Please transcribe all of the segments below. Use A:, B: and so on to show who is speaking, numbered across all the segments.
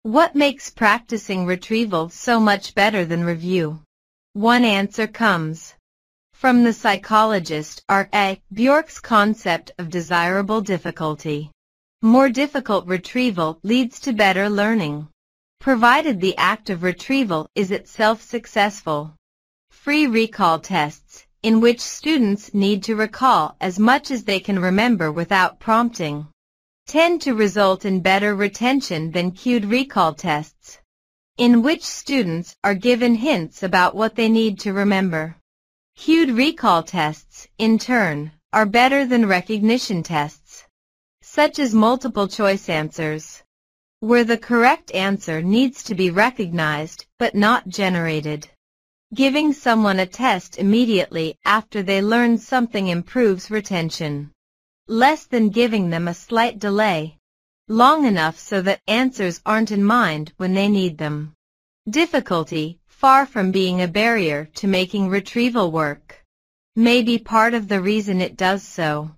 A: What makes practicing retrieval so much better than review? One answer comes from the psychologist R. A. Bjork's concept of desirable difficulty. More difficult retrieval leads to better learning, provided the act of retrieval is itself successful. Free recall tests, in which students need to recall as much as they can remember without prompting, tend to result in better retention than cued recall tests, in which students are given hints about what they need to remember. Cued recall tests, in turn, are better than recognition tests, such as multiple choice answers, where the correct answer needs to be recognized but not generated. Giving someone a test immediately after they learn something improves retention, less than giving them a slight delay, long enough so that answers aren't in mind when they need them. Difficulty, far from being a barrier to making retrieval work, may be part of the reason it does so.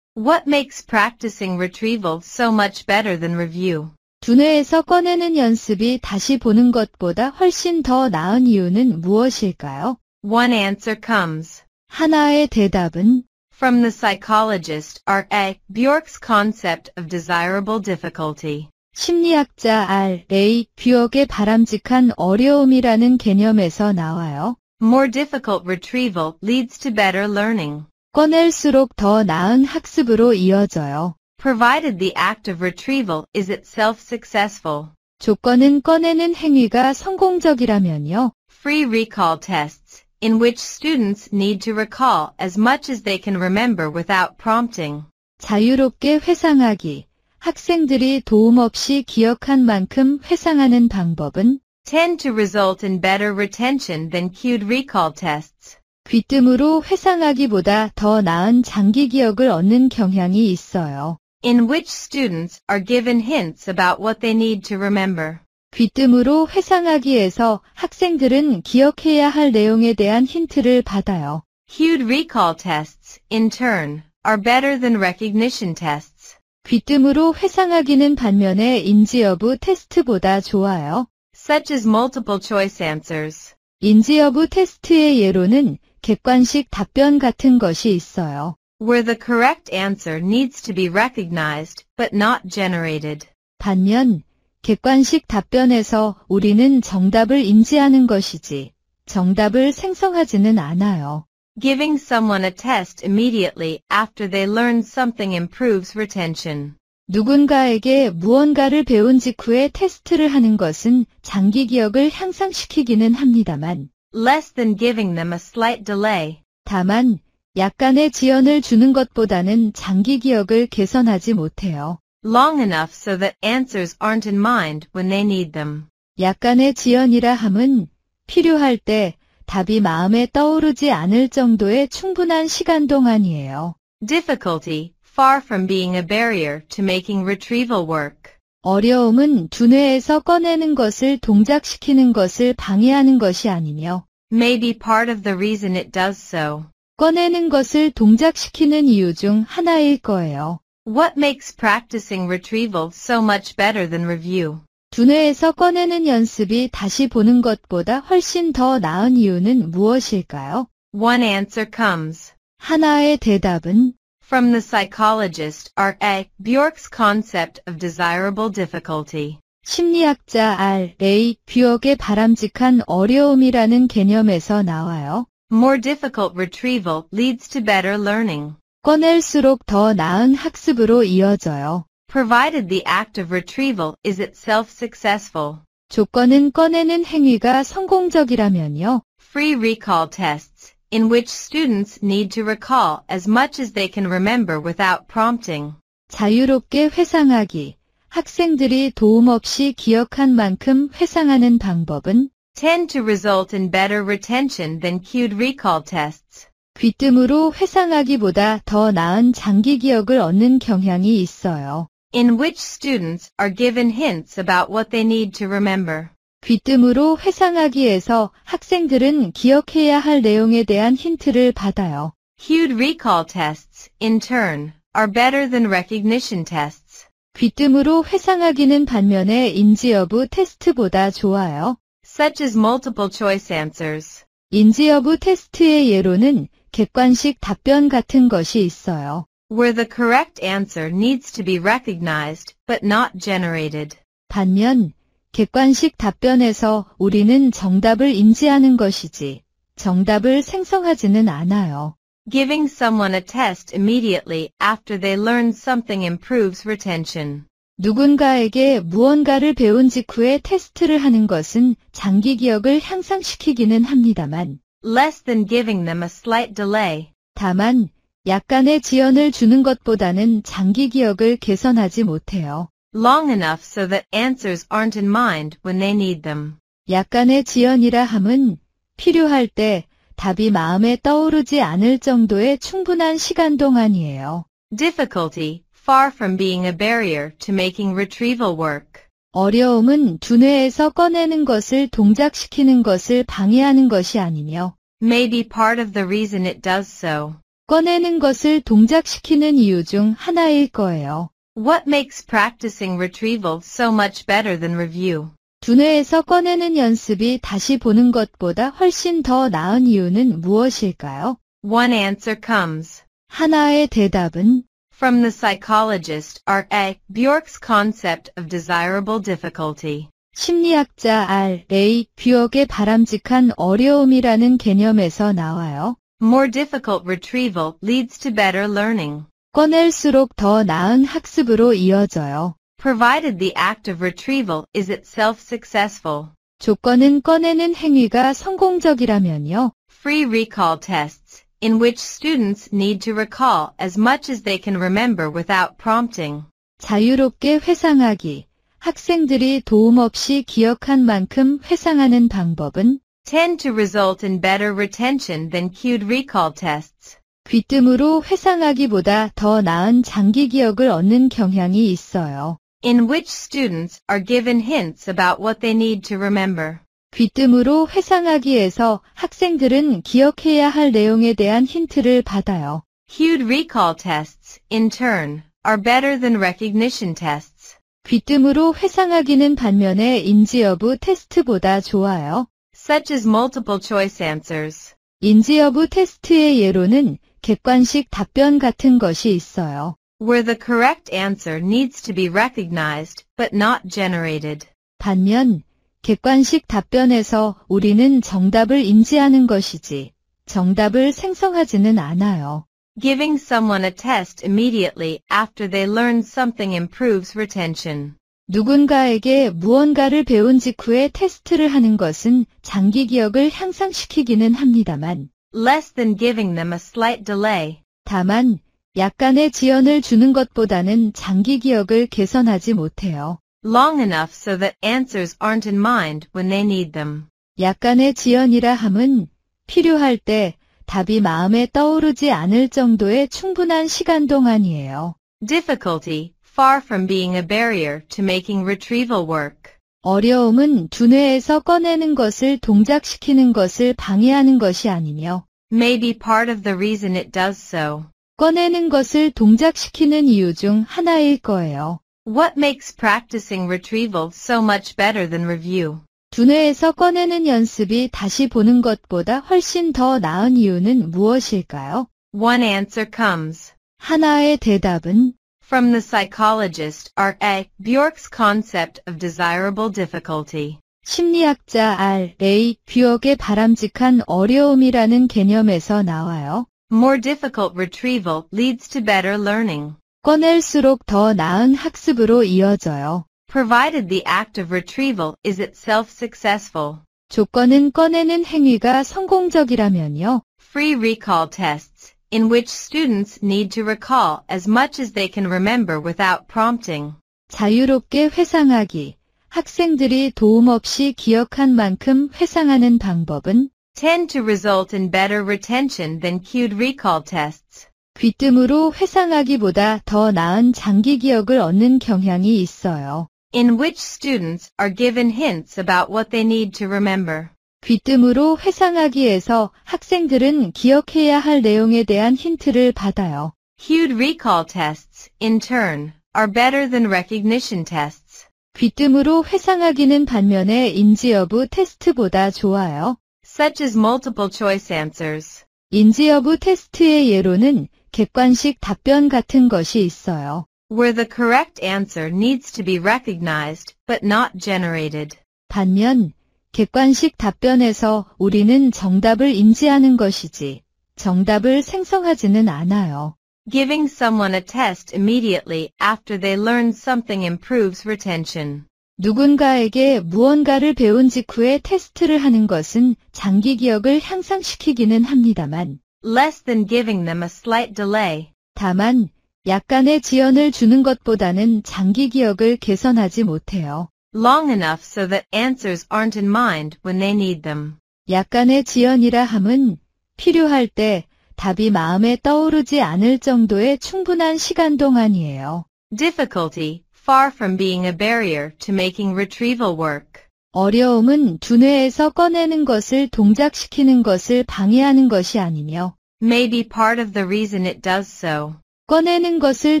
A: What makes practicing retrieval so much better than review?
B: 두뇌에서 꺼내는 연습이 다시 보는 것보다 훨씬 더 나은 이유는 무엇일까요?
A: One answer comes
B: 하나의 대답은
A: from the psychologist R. A. Bjork's concept of desirable difficulty.
B: 심리학자 R. A. 뷰역의 바람직한 어려움이라는 개념에서 나와요.
A: More difficult retrieval leads to better learning,
B: 꺼낼수록 더 나은 학습으로 이어져요.
A: provided the act of retrieval is itself successful.
B: 조건은 꺼내는 행위가 성공적이라면요.
A: Free recall tests, in which students need to recall as much as they can remember without prompting.
B: 자유롭게 회상하기. 학생들이 도움 없이 기억한 만큼 회상하는 방법은
A: tend to result in better retention than cued recall tests.
B: 귀뜸으로 회상하기보다 더 나은 장기 기억을 얻는 경향이 있어요.
A: In which students are given hints about what they need to remember.
B: 귀뜸으로 회상하기에서 학생들은 기억해야 할 내용에 대한 힌트를 받아요.
A: Cued recall tests, in turn, are better than recognition tests.
B: 귀뜸으로 회상하기는 반면에 인지 여부 테스트보다 좋아요.
A: Such as multiple choice answers.
B: 인지 여부 테스트의 예로는 객관식 답변 같은 것이 있어요.
A: Where the correct answer needs to be recognized, but not generated.
B: 반면, 객관식 답변에서 우리는 정답을 인지하는 것이지, 정답을 생성하지는 않아요.
A: Giving someone a test immediately after they learn something improves retention.
B: 누군가에게 무언가를 배운 직후에 테스트를 하는 것은 장기 기억을 향상시키기는 합니다만,
A: less than giving them a slight delay.
B: 다만, 약간의 지연을 주는 것보다는 장기 기억을 개선하지 못해요.
A: long enough so that answers aren't in mind when they need them.
B: 약간의 지연이라 함은 필요할 때 답이 마음에 떠오르지 않을 정도의 충분한 시간 동안이에요.
A: Difficulty, far from being a barrier to making retrieval work.
B: 어려움은 두뇌에서 꺼내는 것을 동작시키는 것을 방해하는 것이 아니며
A: may be part of the reason it does so.
B: 꺼내는 것을 동작시키는 이유 중 하나일 거예요.
A: What makes practicing retrieval so much better than review?
B: 두뇌에서 꺼내는 연습이 다시 보는 것보다 훨씬 더 나은 이유는 무엇일까요?
A: One answer comes
B: 하나의 대답은
A: from the psychologist R. A. Bjork's concept of desirable difficulty.
B: 심리학자 R. A. 뷰역의 바람직한 어려움이라는 개념에서 나와요.
A: More difficult retrieval leads to better learning,
B: 꺼낼수록 더 나은 학습으로 이어져요.
A: provided the act of retrieval is itself successful.
B: 조건은 꺼내는 행위가 성공적이라면요.
A: Free recall tests, in which students need to recall as much as they can remember without prompting.
B: 자유롭게 회상하기. 학생들이 도움 없이 기억한 만큼 회상하는 방법은
A: tend to result in better retention than cued recall tests.
B: 귀뜸으로 회상하기보다 더 나은 장기 기억을 얻는 경향이 있어요.
A: In which students are given hints about what they need to remember.
B: 귀뜸으로 회상하기에서 학생들은 기억해야 할 내용에 대한 힌트를 받아요.
A: Cued recall tests, in turn, are better than recognition tests.
B: 귀뜸으로 회상하기는 반면에 인지 여부 테스트보다 좋아요.
A: such as multiple choice answers.
B: 인지 여부 테스트의 예로는 객관식 답변 같은 것이 있어요.
A: where the correct answer needs to be recognized, but not generated.
B: 반면 객관식 답변에서 우리는 정답을 인지하는 것이지 정답을 생성하지는 않아요.
A: Giving someone a test immediately after they learn something improves retention.
B: 누군가에게 무언가를 배운 직후에 테스트를 하는 것은 장기 기억을 향상시키기는 합니다만,
A: less than giving them a slight delay.
B: 다만 약간의 지연을 주는 것보다는 장기 기억을 개선하지 못해요.
A: long enough so that answers aren't in mind when they need them.
B: 약간의 지연이라 함은 필요할 때 답이 마음에 떠오르지 않을 정도의 충분한 시간 동안이에요.
A: difficulty, far from being a barrier to making retrieval work.
B: 어려움은 두뇌에서 꺼내는 것을 동작시키는 것을 방해하는 것이 아니며
A: may be part of the reason it does so.
B: 꺼내는 것을 동작시키는 이유 중 하나일 거예요.
A: What makes practicing retrieval so much better than review?
B: 두뇌에서 꺼내는 연습이 다시 보는 것보다 훨씬 더 나은 이유는 무엇일까요?
A: One answer comes
B: 하나의 대답은
A: from the psychologist R.A. Bjork's concept of desirable difficulty.
B: 심리학자 R.A. 뷰역의 바람직한 어려움이라는 개념에서 나와요.
A: More difficult retrieval leads to better learning,
B: 꺼낼수록 더 나은 학습으로 이어져요.
A: provided the act of retrieval is itself successful.
B: 조건은 꺼내는 행위가 성공적이라면요.
A: Free recall tests, in which students need to recall as much as they can remember without prompting.
B: 자유롭게 회상하기. 학생들이 도움 없이 기억한 만큼 회상하는 방법은
A: tend to result in better retention than cued recall tests.
B: 귀뜸으로 회상하기보다 더 나은 장기 기억을 얻는 경향이 있어요.
A: in which students are given hints about what they need to remember.
B: 귀뜸으로 회상하기에서 학생들은 기억해야 할 내용에 대한 힌트를 받아요.
A: Cued recall tests, in turn, are better than recognition tests.
B: 귀뜸으로 회상하기는 반면에 인지 여부 테스트보다 좋아요.
A: such as multiple choice answers.
B: 인지 여부 테스트의 예로는 객관식 답변 같은 것이 있어요.
A: where the correct answer needs to be recognized, but not generated.
B: 반면 객관식 답변에서 우리는 정답을 인지하는 것이지 정답을 생성하지는 않아요.
A: Giving someone a test immediately after they learn something improves retention.
B: 누군가에게 무언가를 배운 직후에 테스트를 하는 것은 장기 기억을 향상시키기는 합니다만,
A: less than giving them a slight delay.
B: 다만 약간의 지연을 주는 것보다는 장기 기억을 개선하지 못해요.
A: long enough so that answers aren't in mind when they need them.
B: 약간의 지연이라 함은 필요할 때 답이 마음에 떠오르지 않을 정도의 충분한 시간 동안이에요.
A: difficulty, far from being a barrier to making retrieval work.
B: 어려움은 두뇌에서 꺼내는 것을 동작시키는 것을 방해하는 것이 아니며
A: may be part of the reason it does so.
B: 꺼내는 것을 동작시키는 이유 중 하나일 거예요.
A: What makes practicing retrieval so much better than review?
B: 두뇌에서 꺼내는 연습이 다시 보는 것보다 훨씬 더 나은 이유는 무엇일까요?
A: One answer comes
B: 하나의 대답은
A: from the psychologist R.A. Bjork's concept of desirable difficulty.
B: 심리학자 R.A. 뷰역의 바람직한 어려움이라는 개념에서 나와요.
A: More difficult retrieval leads to better learning,
B: 꺼낼수록 더 나은 학습으로 이어져요.
A: provided the act of retrieval is itself successful.
B: 조건은 꺼내는 행위가 성공적이라면요.
A: Free recall tests, in which students need to recall as much as they can remember without prompting.
B: 자유롭게 회상하기. 학생들이 도움 없이 기억한 만큼 회상하는 방법은
A: tend to result in better retention than cued recall tests.
B: 귀뜸으로 회상하기보다 더 나은 장기 기억을 얻는 경향이 있어요.
A: in which students are given hints about what they need to remember.
B: 귀뜸으로 회상하기에서 학생들은 기억해야 할 내용에 대한 힌트를 받아요.
A: Cued recall tests, in turn, are better than recognition tests.
B: 귀뜸으로 회상하기는 반면에 인지 여부 테스트보다 좋아요.
A: Such as multiple choice answers.
B: 인지 여부 테스트의 예로는 객관식 답변 같은 것이 있어요.
A: Where the correct answer needs to be recognized, but not generated.
B: 반면 객관식 답변에서 우리는 정답을 인지하는 것이지 정답을 생성하지는 않아요.
A: Giving someone a test immediately after they learn something improves retention.
B: 누군가에게 무언가를 배운 직후에 테스트를 하는 것은 장기 기억을 향상시키기는 합니다만,
A: Less than giving them a slight delay.
B: 다만 약간의 지연을 주는 것보다는 장기 기억을 개선하지 못해요.
A: Long enough so that answers aren't in mind when they need them.
B: 약간의 지연이라 함은 필요할 때 답이 마음에 떠오르지 않을 정도의 충분한 시간 동안이에요.
A: Difficulty, far from being a barrier to making retrieval work.
B: 어려움은 두뇌에서 꺼내는 것을 동작시키는 것을 방해하는 것이 아니며
A: May be part of the reason it does so.
B: 꺼내는 것을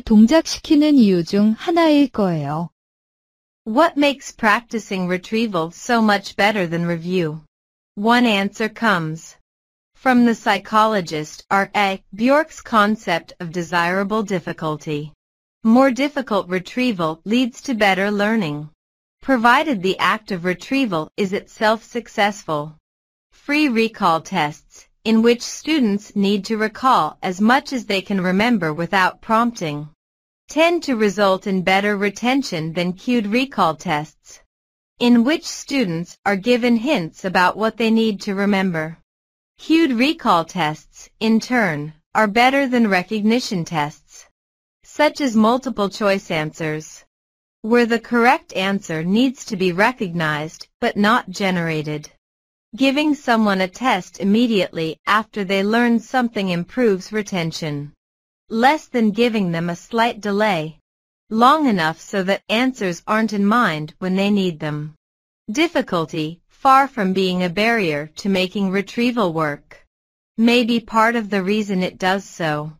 B: 동작시키는 이유 중 하나일 거예요.
A: What makes practicing retrieval so much better than review? One answer comes from the psychologist R.A. Bjork's concept of desirable difficulty. More difficult retrieval leads to better learning, provided the act of retrieval is itself successful. Free recall tests, in which students need to recall as much as they can remember without prompting, tend to result in better retention than cued recall tests, in which students are given hints about what they need to remember. Cued recall tests, in turn, are better than recognition tests, such as multiple choice answers, where the correct answer needs to be recognized but not generated. Giving someone a test immediately after they learn something improves retention. Less than giving them a slight delay, long enough so that answers aren't in mind when they need them. Difficulty, far from being a barrier to making retrieval work, may be part of the reason it does so.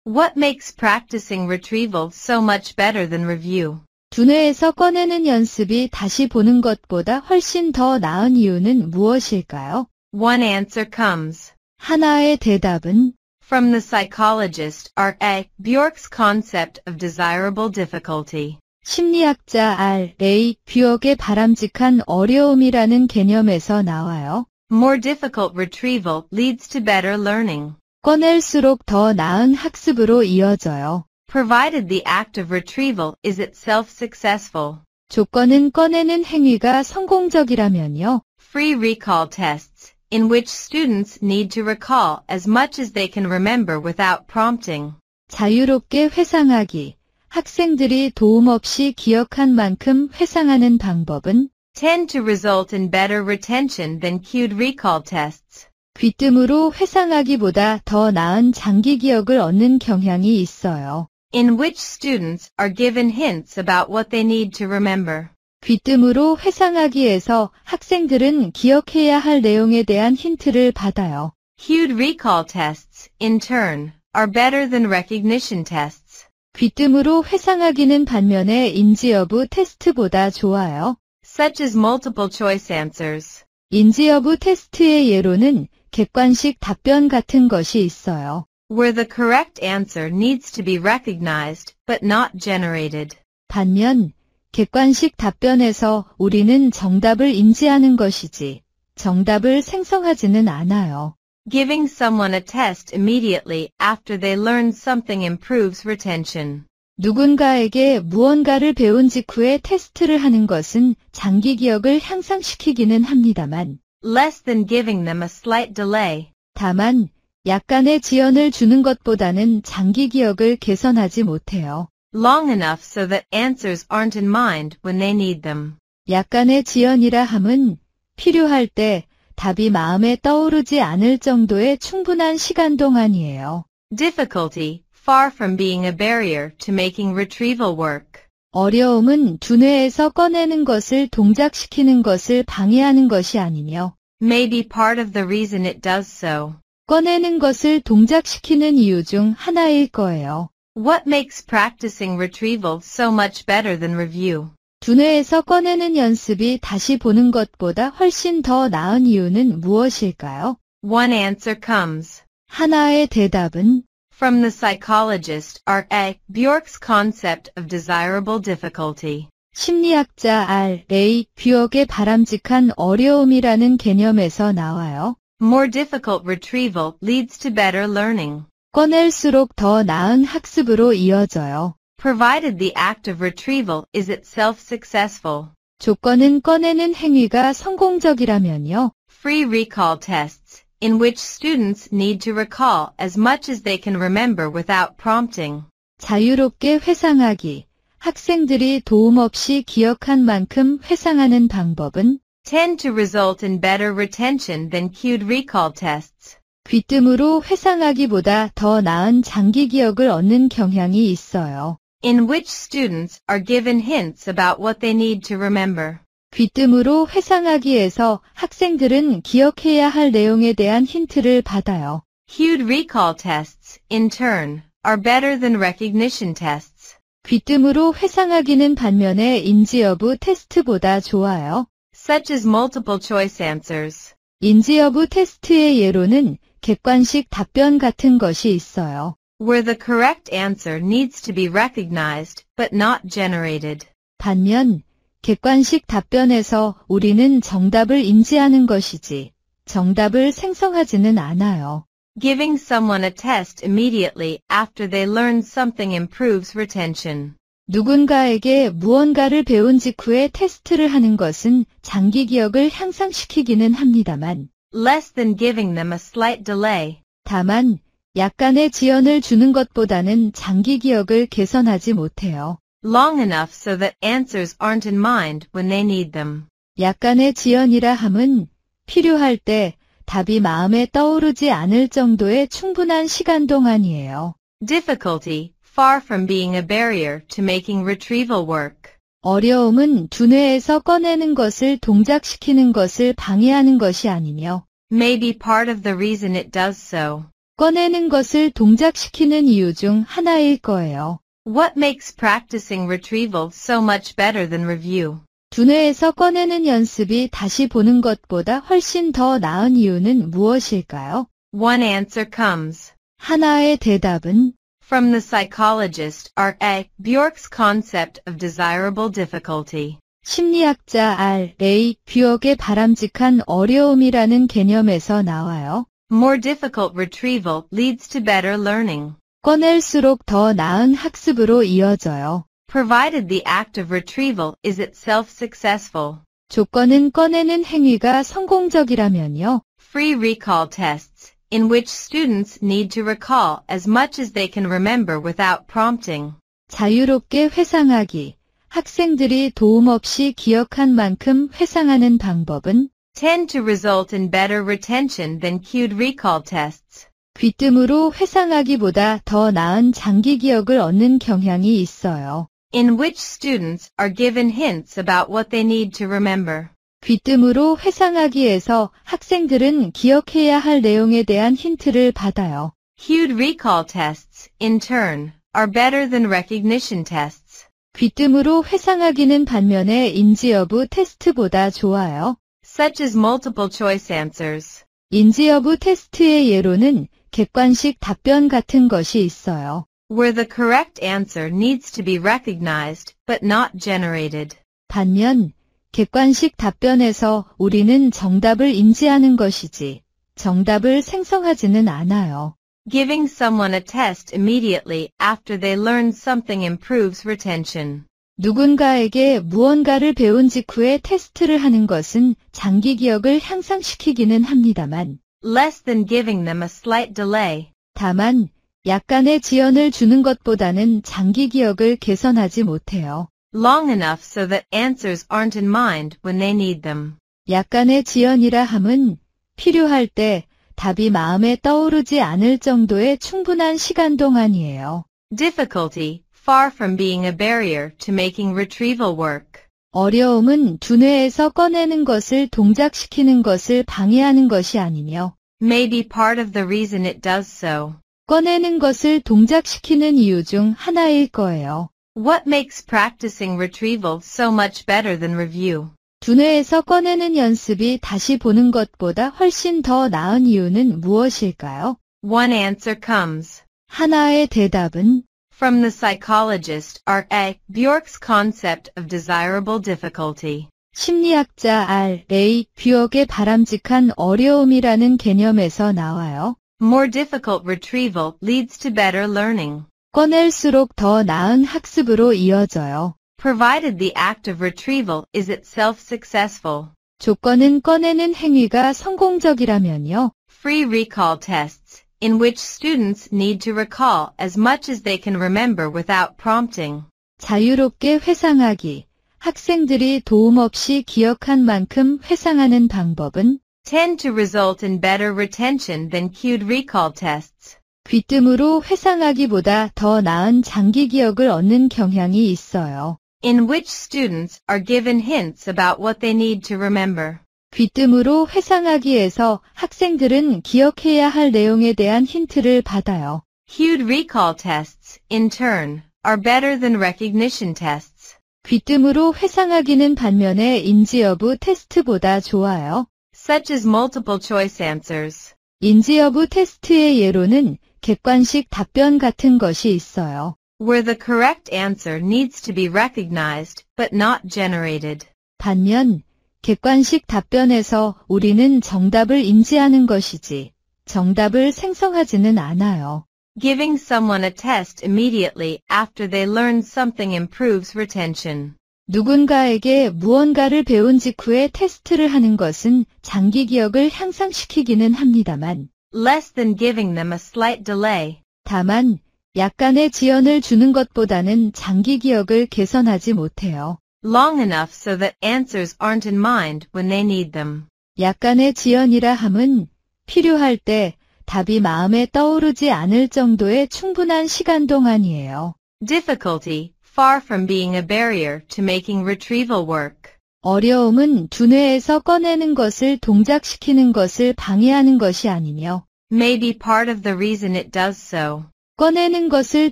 A: What makes practicing retrieval so much better than review?
B: 두뇌에서 꺼내는 연습이 다시 보는 것보다 훨씬 더 나은 이유는 무엇일까요?
A: One answer comes
B: 하나의 대답은
A: from the psychologist R.A. Bjork's concept of desirable difficulty.
B: 심리학자 R.A. 뷰역의 바람직한 어려움이라는 개념에서 나와요.
A: More difficult retrieval leads to better learning,
B: 꺼낼수록 더 나은 학습으로 이어져요.
A: provided the act of retrieval is itself successful.
B: 조건은 꺼내는 행위가 성공적이라면요.
A: Free recall tests, in which students need to recall as much as they can remember without prompting.
B: 자유롭게 회상하기. 학생들이 도움 없이 기억한 만큼 회상하는 방법은
A: tend to result in better retention than cued recall tests.
B: 귀뜸으로 회상하기보다 더 나은 장기 기억을 얻는 경향이 있어요.
A: In which students are given hints about what they need to remember.
B: 귀뜸으로 회상하기에서 학생들은 기억해야 할 내용에 대한 힌트를 받아요.
A: Cued recall tests, in turn, are better than recognition tests.
B: 귀뜸으로 회상하기는 반면에 인지 여부 테스트보다 좋아요.
A: Such as multiple choice answers.
B: 인지 여부 테스트의 예로는 객관식 답변 같은 것이 있어요.
A: Where the correct answer needs to be recognized, but not generated.
B: 반면 객관식 답변에서 우리는 정답을 인지하는 것이지 정답을 생성하지는 않아요.
A: Giving someone a test immediately after they learn something improves retention.
B: 누군가에게 무언가를 배운 직후에 테스트를 하는 것은 장기 기억을 향상시키기는 합니다만,
A: Less than giving them a slight delay.
B: 다만 약간의 지연을 주는 것보다는 장기 기억을 개선하지 못해요.
A: Long enough so that answers aren't in mind when they need them.
B: 약간의 지연이라 함은 필요할 때 답이 마음에 떠오르지 않을 정도의 충분한 시간 동안이에요.
A: Difficulty, far from being a barrier to making retrieval work.
B: 어려움은 두뇌에서 꺼내는 것을 동작시키는 것을 방해하는 것이 아니며
A: May be part of the reason it does so.
B: 꺼내는 것을 동작시키는 이유 중 하나일 거예요.
A: What makes practicing retrieval so much better than review?
B: 두뇌에서 꺼내는 연습이 다시 보는 것보다 훨씬 더 나은 이유는 무엇일까요?
A: One answer comes
B: 하나의 대답은
A: from the psychologist R.A. Bjork's concept of desirable difficulty.
B: 심리학자 R.A. 뷰역의 바람직한 어려움이라는 개념에서 나와요.
A: More difficult retrieval leads to better learning,
B: 꺼낼수록 더 나은 학습으로 이어져요.
A: provided the act of retrieval is itself successful.
B: 조건은 꺼내는 행위가 성공적이라면요.
A: Free recall tests, in which students need to recall as much as they can remember without prompting.
B: 자유롭게 회상하기. 학생들이 도움 없이 기억한 만큼 회상하는 방법은
A: Tend to result in better retention than cued recall tests.
B: 귀뜸으로 회상하기보다 더 나은 장기 기억을 얻는 경향이 있어요.
A: In which students are given hints about what they need to remember.
B: 귀뜸으로 회상하기에서 학생들은 기억해야 할 내용에 대한 힌트를 받아요.
A: Cued recall tests, in turn, are better than recognition tests.
B: 귀뜸으로 회상하기는 반면에 인지 여부 테스트보다 좋아요.
A: Such as multiple choice answers.
B: 인지 여부 테스트의 예로는 객관식 답변 같은 것이 있어요.
A: Where the correct answer needs to be recognized, but not generated.
B: 반면 객관식 답변에서 우리는 정답을 인지하는 것이지 정답을 생성하지는 않아요.
A: Giving someone a test immediately after they learn something improves retention.
B: 누군가에게 무언가를 배운 직후에 테스트를 하는 것은 장기 기억을 향상시키기는 합니다만,
A: Less than giving them a slight delay.
B: 다만 약간의 지연을 주는 것보다는 장기 기억을 개선하지 못해요.
A: Long enough so that answers aren't in mind when they need them.
B: 약간의 지연이라 함은 필요할 때 답이 마음에 떠오르지 않을 정도의 충분한 시간 동안이에요.
A: Difficulty, far from being a barrier to making retrieval work.
B: 어려움은 두뇌에서 꺼내는 것을 동작시키는 것을 방해하는 것이 아니며
A: May be part of the reason it does so.
B: 꺼내는 것을 동작시키는 이유 중 하나일 거예요.
A: What makes practicing retrieval so much better than review?
B: 두뇌에서 꺼내는 연습이 다시 보는 것보다 훨씬 더 나은 이유는 무엇일까요?
A: One answer comes
B: 하나의 대답은
A: from the psychologist R.A. Bjork's concept of desirable difficulty.
B: 심리학자 R.A. 뷰역의 바람직한 어려움이라는 개념에서 나와요.
A: More difficult retrieval leads to better learning,
B: 꺼낼수록 더 나은 학습으로 이어져요.
A: provided the act of retrieval is itself successful.
B: 조건은 꺼내는 행위가 성공적이라면요.
A: Free recall tests, in which students need to recall as much as they can remember without prompting.
B: 자유롭게 회상하기. 학생들이 도움 없이 기억한 만큼 회상하는 방법은
A: Tend to result in better retention than cued recall tests.
B: 귀뜸으로 회상하기보다 더 나은 장기 기억을 얻는 경향이 있어요.
A: In which students are given hints about what they need to remember.
B: 귀뜸으로 회상하기에서 학생들은 기억해야 할 내용에 대한 힌트를 받아요.
A: Cued recall tests, in turn, are better than recognition tests.
B: 귀뜸으로 회상하기는 반면에 인지 여부 테스트보다 좋아요.
A: Such as multiple choice answers.
B: 인지 여부 테스트의 예로는 객관식 답변 같은 것이 있어요.
A: Where the correct answer needs to be recognized, but not generated.
B: 반면 객관식 답변에서 우리는 정답을 인지하는 것이지 정답을 생성하지는 않아요.
A: Giving someone a test immediately after they learn something improves retention.
B: 누군가에게 무언가를 배운 직후에 테스트를 하는 것은 장기 기억을 향상시키기는 합니다만,
A: Less than giving them a slight delay.
B: 다만 약간의 지연을 주는 것보다는 장기 기억을 개선하지 못해요.
A: Long enough so that answers aren't in mind when they need them.
B: 약간의 지연이라 함은 필요할 때 답이 마음에 떠오르지 않을 정도의 충분한 시간 동안이에요.
A: Difficulty, far from being a barrier to making retrieval work.
B: 어려움은 두뇌에서 꺼내는 것을 동작시키는 것을 방해하는 것이 아니며
A: May be part of the reason it does so.
B: 꺼내는 것을 동작시키는 이유 중 하나일 거예요.
A: What makes practicing retrieval so much better than review?
B: 두뇌에서 꺼내는 연습이 다시 보는 것보다 훨씬 더 나은 이유는 무엇일까요?
A: One answer comes
B: 하나의 대답은
A: from the psychologist R.A. Bjork's concept of desirable difficulty.
B: 심리학자 R.A. 뷰역의 바람직한 어려움이라는 개념에서 나와요.
A: More difficult retrieval leads to better learning,
B: 꺼낼수록 더 나은 학습으로 이어져요.
A: provided the act of retrieval is itself successful.
B: 조건은 꺼내는 행위가 성공적이라면요.
A: Free recall tests, in which students need to recall as much as they can remember without prompting.
B: 자유롭게 회상하기. 학생들이 도움 없이 기억한 만큼 회상하는 방법은
A: Tend to result in better retention than cued recall tests.
B: 귀뜸으로 회상하기보다 더 나은 장기 기억을 얻는 경향이 있어요.
A: In which students are given hints about what they need to remember.
B: 귀뜸으로 회상하기에서 학생들은 기억해야 할 내용에 대한 힌트를 받아요.
A: Cued recall tests, in turn, are better than recognition tests.
B: 귀뜸으로 회상하기는 반면에 인지 여부 테스트보다 좋아요.
A: Such as multiple choice answers.
B: 인지 여부 테스트의 예로는 객관식 답변 같은 것이 있어요.
A: Where the correct answer needs to be recognized, but not generated.
B: 반면 객관식 답변에서 우리는 정답을 인지하는 것이지 정답을 생성하지는 않아요.
A: Giving someone a test immediately after they learn something improves retention.
B: 누군가에게 무언가를 배운 직후에 테스트를 하는 것은 장기 기억을 향상시키기는 합니다만,
A: Less than giving them a slight delay.
B: 다만 약간의 지연을 주는 것보다는 장기 기억을 개선하지 못해요.
A: Long enough so that answers aren't in mind when they need them.
B: 약간의 지연이라 함은 필요할 때 답이 마음에 떠오르지 않을 정도의 충분한 시간 동안이에요.
A: Difficulty, far from being a barrier to making retrieval work.
B: 어려움은 두뇌에서 꺼내는 것을 동작시키는 것을 방해하는 것이 아니며
A: May be part of the reason it does so.
B: 꺼내는 것을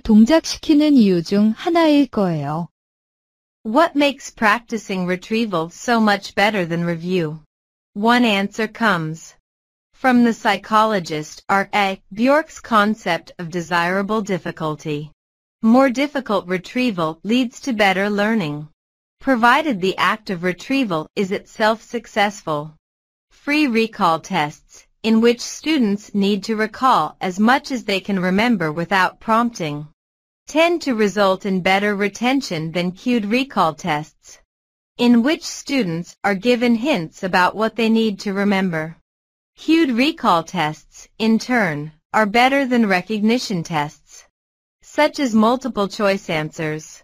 B: 동작시키는 이유 중 하나일 거예요.
A: What makes practicing retrieval so much better than review? One answer comes from the psychologist R.A. Bjork's concept of desirable difficulty. More difficult retrieval leads to better learning, provided the act of retrieval is itself successful. Free recall tests, in which students need to recall as much as they can remember without prompting, tend to result in better retention than cued recall tests, in which students are given hints about what they need to remember. Cued recall tests, in turn, are better than recognition tests, such as multiple choice answers,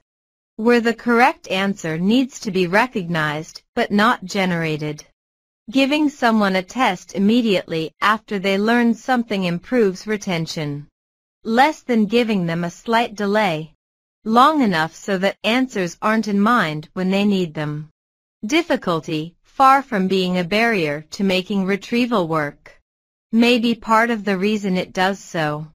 A: where the correct answer needs to be recognized but not generated. Giving someone a test immediately after they learn something improves retention. Less than giving them a slight delay, long enough so that answers aren't in mind when they need them. Difficulty, far from being a barrier to making retrieval work, may be part of the reason it does so.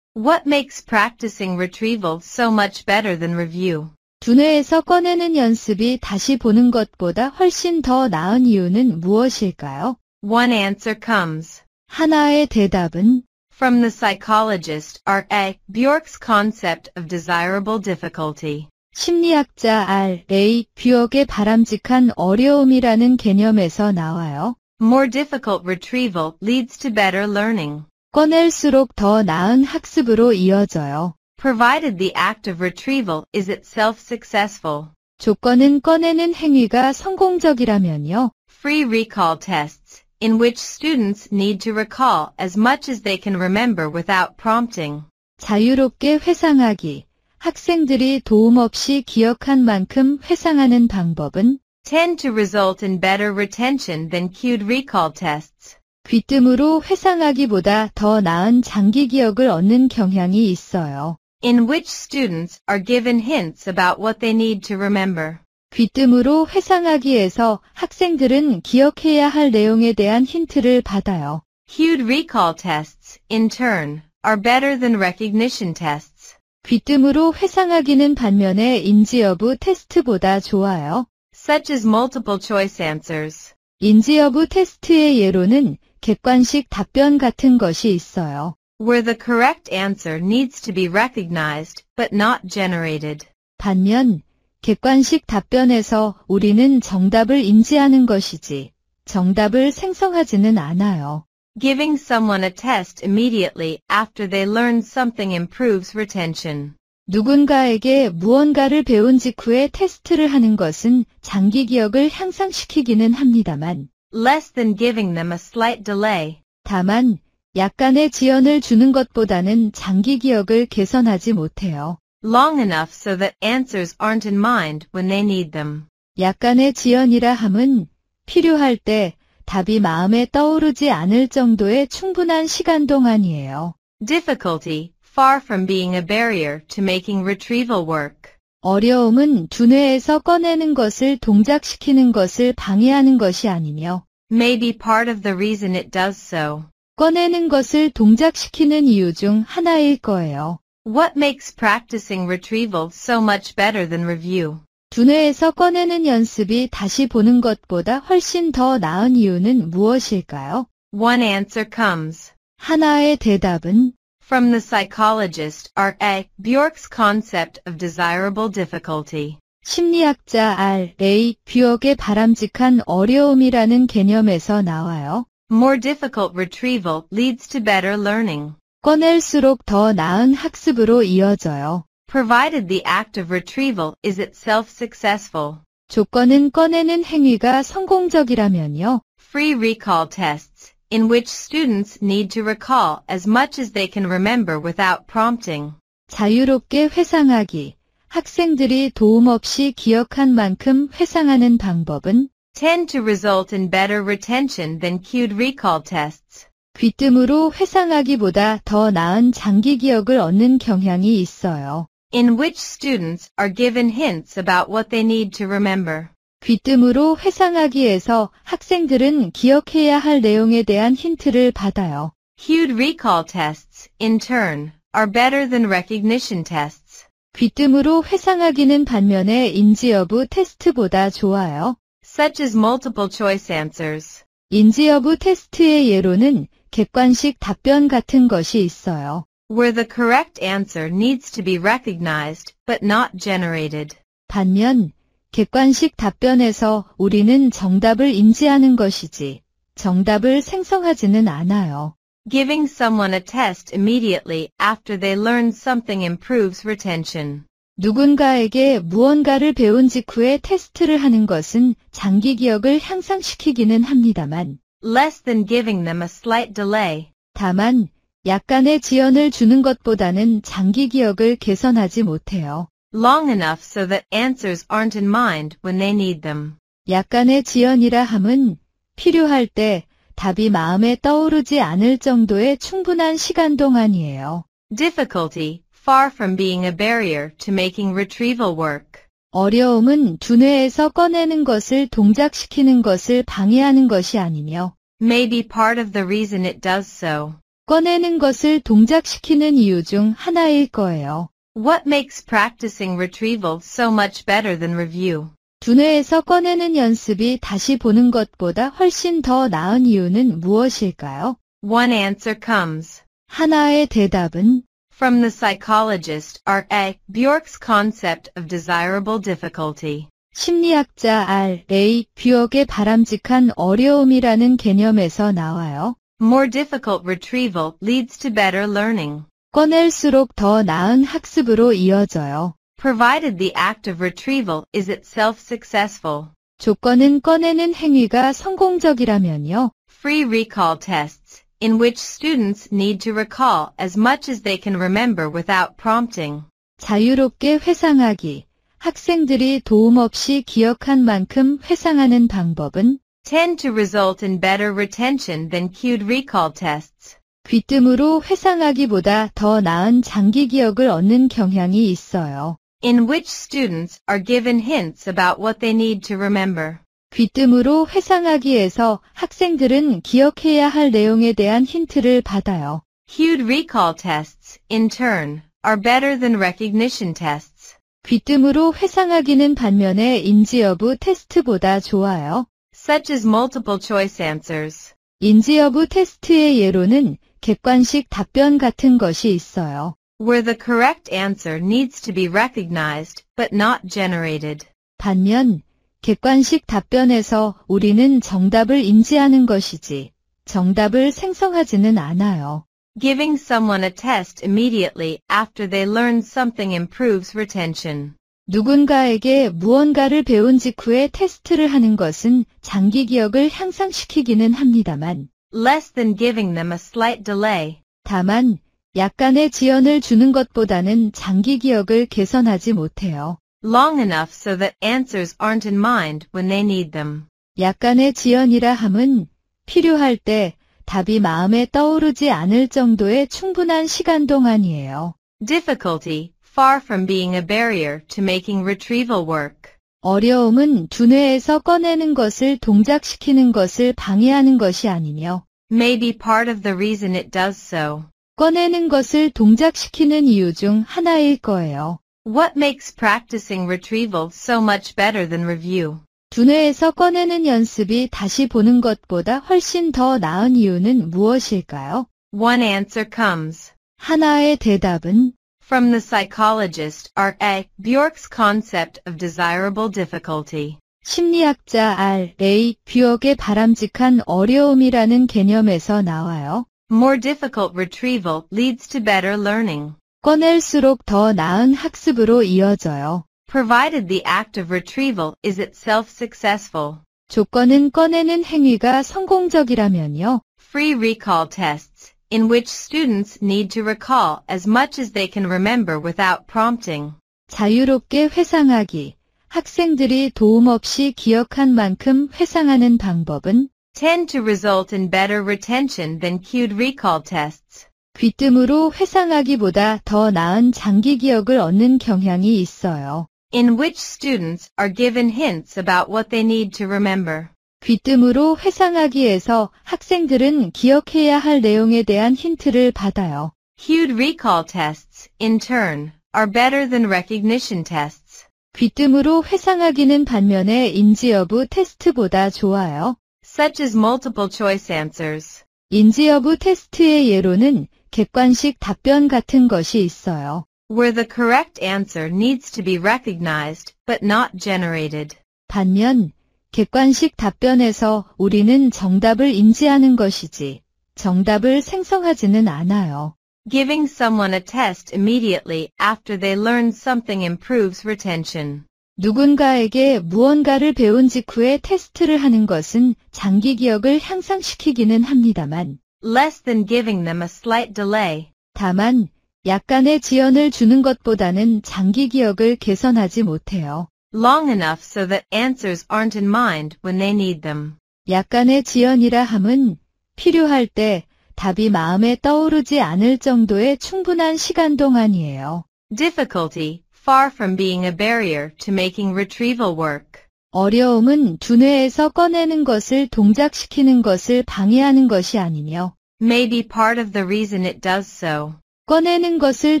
A: What makes practicing retrieval so much better than review?
B: 두뇌에서 꺼내는 연습이 다시 보는 것보다 훨씬 더 나은 이유는 무엇일까요?
A: One answer comes
B: 하나의 대답은
A: from the psychologist R.A. Bjork's concept of desirable difficulty.
B: 심리학자 R.A. 뷰역의 바람직한 어려움이라는 개념에서 나와요.
A: More difficult retrieval leads to better learning,
B: 꺼낼수록 더 나은 학습으로 이어져요.
A: provided the act of retrieval is itself successful.
B: 조건은 꺼내는 행위가 성공적이라면요.
A: Free recall tests, in which students need to recall as much as they can remember without prompting.
B: 자유롭게 회상하기. 학생들이 도움 없이 기억한 만큼 회상하는 방법은
A: Tend to result in better retention than cued recall tests.
B: 귀뜸으로 회상하기보다 더 나은 장기 기억을 얻는 경향이 있어요.
A: In which students are given hints about what they need to remember.
B: 귀뜸으로 회상하기에서 학생들은 기억해야 할 내용에 대한 힌트를 받아요.
A: Cued recall tests, in turn, are better than recognition tests.
B: 귀뜸으로 회상하기는 반면에 인지 여부 테스트보다 좋아요.
A: Such as multiple choice answers.
B: 인지 여부 테스트의 예로는 객관식 답변 같은 것이 있어요.
A: Where the correct answer needs to be recognized, but not generated.
B: 반면 객관식 답변에서 우리는 정답을 인지하는 것이지 정답을 생성하지는 않아요.
A: Giving someone a test immediately after they learn something improves retention.
B: 누군가에게 무언가를 배운 직후에 테스트를 하는 것은 장기 기억을 향상시키기는 합니다만,
A: Less than giving them a slight delay.
B: 다만 약간의 지연을 주는 것보다는 장기 기억을 개선하지 못해요.
A: Long enough so that answers aren't in mind when they need them.
B: 약간의 지연이라 함은 필요할 때 답이 마음에 떠오르지 않을 정도의 충분한 시간 동안이에요.
A: Difficulty, far from being a barrier to making retrieval work.
B: 어려움은 두뇌에서 꺼내는 것을 동작시키는 것을 방해하는 것이 아니며,
A: May be part of the reason it does so.
B: 꺼내는 것을 동작시키는 이유 중 하나일 거예요.
A: What makes practicing retrieval so much better than review?
B: 두뇌에서 꺼내는 연습이 다시 보는 것보다 훨씬 더 나은 이유는 무엇일까요?
A: One answer comes.
B: 하나의 대답은
A: From the psychologist R.A. Bjork's concept of desirable difficulty.
B: 심리학자 R.A. 뷰역의 바람직한 어려움이라는 개념에서 나와요.
A: More difficult retrieval leads to better learning.
B: 꺼낼수록 더 나은 학습으로 이어져요.
A: Provided the act of retrieval is itself successful.
B: 조건은 꺼내는 행위가 성공적이라면요.
A: Free recall tests, in which students need to recall as much as they can remember without prompting.
B: 자유롭게 회상하기. 학생들이 도움 없이 기억한 만큼 회상하는 방법은
A: Tend to result in better retention than cued recall tests.
B: 귀뜸으로 회상하기보다 더 나은 장기 기억을 얻는 경향이 있어요.
A: In which students are given hints about what they need to remember.
B: 귀뜸으로 회상하기에서 학생들은 기억해야 할 내용에 대한 힌트를 받아요.
A: Cued recall tests, in turn, are better than recognition tests.
B: 귀뜸으로 회상하기는 반면에 인지 여부 테스트보다 좋아요.
A: Such as multiple choice answers.
B: 인지 여부 테스트의 예로는 객관식 답변 같은 것이 있어요.
A: Where the correct answer needs to be recognized, but not generated.
B: 반면 객관식 답변에서 우리는 정답을 인지하는 것이지 정답을 생성하지는 않아요.
A: Giving someone a test immediately after they learn something improves retention.
B: 누군가에게 무언가를 배운 직후에 테스트를 하는 것은 장기 기억을 향상시키기는 합니다만,
A: Less than giving them a slight delay.
B: 다만 약간의 지연을 주는 것보다는 장기 기억을 개선하지 못해요.
A: Long enough so that answers aren't in mind when they need them.
B: 약간의 지연이라 함은 필요할 때 답이 마음에 떠오르지 않을 정도의 충분한 시간 동안이에요.
A: Difficulty, far from being a barrier to making retrieval work.
B: 어려움은 두뇌에서 꺼내는 것을 동작시키는 것을 방해하는 것이 아니며,
A: May be part of the reason it does so.
B: 꺼내는 것을 동작시키는 이유 중 하나일 거예요.
A: What makes practicing retrieval so much better than review?
B: 두뇌에서 꺼내는 연습이 다시 보는 것보다 훨씬 더 나은 이유는 무엇일까요?
A: One answer comes.
B: 하나의 대답은
A: From the psychologist R.A. Bjork's concept of desirable difficulty.
B: 심리학자 R.A. 뷰역의 바람직한 어려움이라는 개념에서 나와요.
A: More difficult retrieval leads to better learning.
B: 꺼낼수록 더 나은 학습으로 이어져요.
A: Provided the act of retrieval is itself successful.
B: 조건은 꺼내는 행위가 성공적이라면요.
A: Free recall tests, in which students need to recall as much as they can remember without prompting.
B: 자유롭게 회상하기. 학생들이 도움 없이 기억한 만큼 회상하는 방법은
A: Tend to result in better retention than cued recall tests.
B: 귀뜸으로 회상하기보다 더 나은 장기 기억을 얻는 경향이 있어요.
A: In which students are given hints about what they need to remember.
B: 귀뜸으로 회상하기에서 학생들은 기억해야 할 내용에 대한 힌트를 받아요.
A: Cued recall tests, in turn, are better than recognition tests.
B: 귀뜸으로 회상하기는 반면에 인지 여부 테스트보다 좋아요.
A: Such as multiple choice answers.
B: 인지 여부 테스트의 예로는 객관식 답변 같은 것이 있어요.
A: Where the correct answer needs to be recognized, but not generated.
B: 반면 객관식 답변에서 우리는 정답을 인지하는 것이지 정답을 생성하지는 않아요.
A: Giving someone a test immediately after they learn something improves retention.
B: 누군가에게 무언가를 배운 직후에 테스트를 하는 것은 장기 기억을 향상시키기는 합니다만,
A: Less than giving them a slight delay.
B: 다만 약간의 지연을 주는 것보다는 장기 기억을 개선하지 못해요.
A: Long enough so that answers aren't in mind when they need them.
B: 약간의 지연이라 함은 필요할 때 답이 마음에 떠오르지 않을 정도의 충분한 시간 동안이에요.
A: Difficulty, far from being a barrier to making retrieval work.
B: 어려움은 두뇌에서 꺼내는 것을 동작시키는 것을 방해하는 것이 아니며,
A: May be part of the reason it does so.
B: 꺼내는 것을 동작시키는 이유 중 하나일 거예요.
A: What makes practicing retrieval so much better than review?
B: 두뇌에서 꺼내는 연습이 다시 보는 것보다 훨씬 더 나은 이유는 무엇일까요?
A: One answer comes.
B: 하나의 대답은
A: From the psychologist R.A. Bjork's concept of desirable difficulty.
B: 심리학자 R.A. 뷰역의 바람직한 어려움이라는 개념에서 나와요.
A: More difficult retrieval leads to better learning.
B: 꺼낼수록 더 나은 학습으로 이어져요.
A: Provided the act of retrieval is itself successful.
B: 조건은 꺼내는 행위가 성공적이라면요.
A: Free recall tests, in which students need to recall as much as they can remember without prompting.
B: 자유롭게 회상하기. 학생들이 도움 없이 기억한 만큼 회상하는 방법은
A: Tend to result in better retention than cued recall tests.
B: 귀뜸으로 회상하기보다 더 나은 장기 기억을 얻는 경향이 있어요.
A: In which students are given hints about what they need to remember.
B: 귀뜸으로 회상하기에서 학생들은 기억해야 할 내용에 대한 힌트를 받아요.
A: Cued recall tests, in turn, are better than recognition tests.
B: 귀뜸으로 회상하기는 반면에 인지 여부 테스트보다 좋아요.
A: Such as multiple choice answers.
B: 인지 여부 테스트의 예로는 객관식 답변 같은 것이 있어요.
A: Where the correct answer needs to be recognized, but not generated.
B: 반면 객관식 답변에서 우리는 정답을 인지하는 것이지 정답을 생성하지는 않아요.
A: Giving someone a test immediately after they learn something improves retention.
B: 누군가에게 무언가를 배운 직후에 테스트를 하는 것은 장기 기억을 향상시키기는 합니다만,
A: Less than giving them a slight delay.
B: 다만 약간의 지연을 주는 것보다는 장기 기억을 개선하지 못해요.
A: Long enough so that answers aren't in mind when they need them.
B: 약간의 지연이라 함은 필요할 때 답이 마음에 떠오르지 않을 정도의 충분한 시간 동안이에요.
A: Difficulty, far from being a barrier to making retrieval work.
B: 어려움은 두뇌에서 꺼내는 것을 동작시키는 것을 방해하는 것이 아니며,
A: May be part of the reason it does so.
B: 꺼내는 것을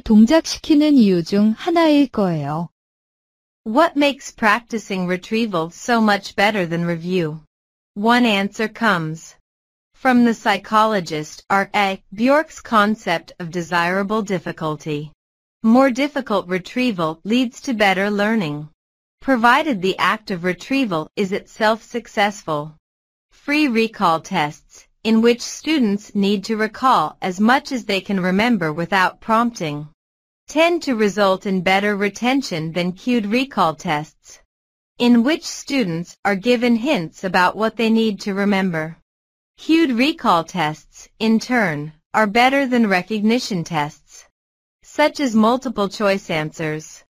B: 동작시키는 이유 중 하나일 거예요.
A: What makes practicing retrieval so much better than review? One answer comes. From the psychologist R.A. Bjork's concept of desirable difficulty. More difficult retrieval leads to better learning. Provided the act of retrieval is itself successful. Free recall tests, in which students need to recall as much as they can remember without prompting, tend to result in better retention than cued recall tests, in which students are given hints about what they need to remember. Cued recall tests, in turn, are better than recognition tests, such as multiple choice answers,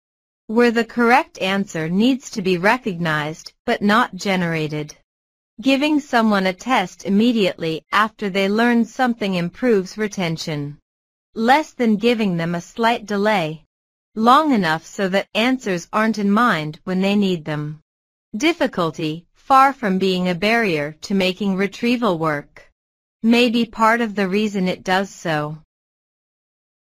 A: where the correct answer needs to be recognized but not generated. Giving someone a test immediately after they learn something improves retention. Less than giving them a slight delay. Long enough so that answers aren't in mind when they need them. Difficulty, far from being a barrier to making retrieval work. May be part of the reason it does so.